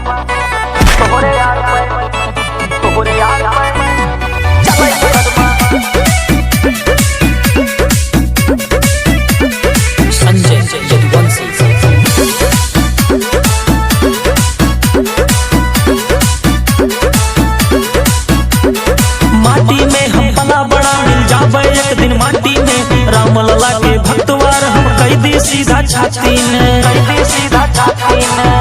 तोहरे यार तोहरे यार संजय यदुवंशी। माटी में हम पला बड़ा मिल जावे एक दिन माटी में, राम लला के भक्तवार हम कई दी सीधा छाती में, कई दी सीधा छाती में।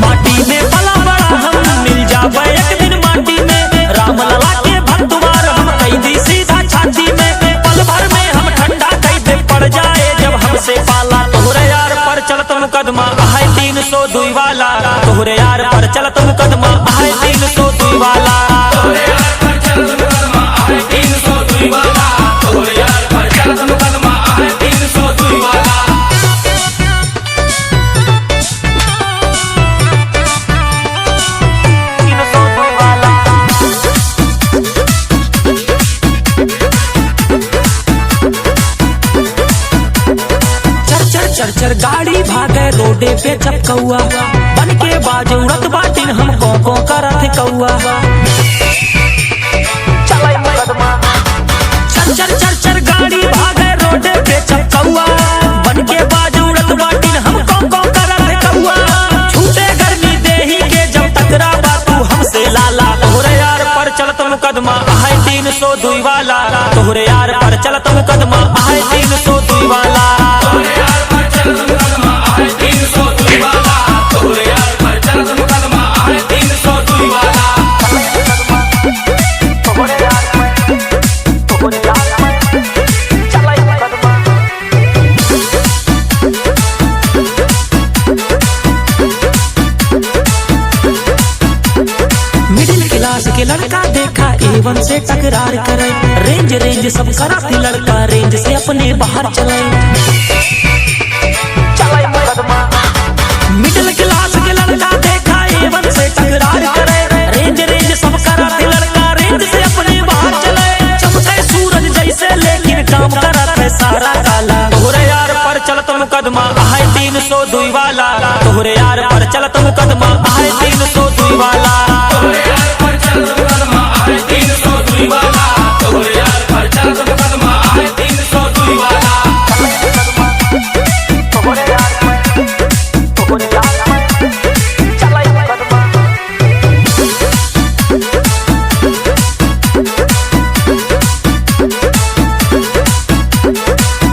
माटी में पला बड़ा हम मिल जावे एक दिन माटी में, राम लला के भक्तवार हम कई दी सीधा छाती में। पल भर में हम ठंडा कई दे पड़ जाए जब हमसे पाला, तोहरे यार पर चलत मुकदमा है 302 वाला, तोहरे यार पर चलत मुकदमा है 302 वाला। चर गाड़ी भागे रोडे पे चपकौआ, बन के बाज उड़त बाटिन हम को करत कौआ। चर गाड़ी भागे रोडे पे चपकौआ, बन के बाज उड़त बाटिन हम को करत कौआ। छूटे गर्मी देही के जब टकरा बातू हमसे लाला, तोहरे यार पर चलत मुकदमा है 302 वाला, तोहरे यार पर चलत मुकदमा है 302 वाला। मिडिल क्लास के लड़का देखा A1 से टकरार करे, रेंज सब करा थी लड़का रेंज से अपने बाहर चले। मिडिल क्लास के लड़का देखा A1 से टकरार करे, रेंज सब करा थी लड़का रेंज से अपने बाहर चले। चमके सूरज जैसे लेकिन काम करा थे सारा काला, तोहरे यार पर चलत मुकदमा है 302 वाला, तोहरे यार पर चलत मुकदमा है 302 वाला।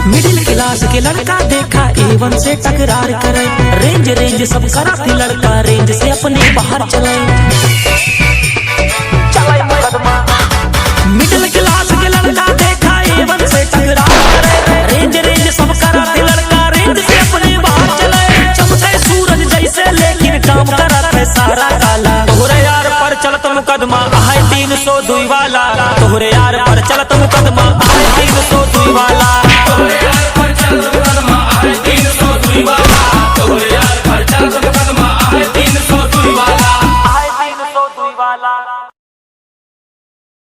मिडिल क्लास के लड़का देखा A1 से टकरार करे, रेंज सब करा थी लड़का रेंज से अपने बाहर चले। मिडिल क्लास के लड़का देखा A1 से टकरार करे, रेंज सब करा थी लड़का रेंज से अपने बाहर चले। चमके सूरज जैसे लेकिन काम करा थे सारा काला, तोहरे यार पर चलत मुकदमा है 302 वाला, तोहरे यार पर चलत मुकदमा है 302 वाला।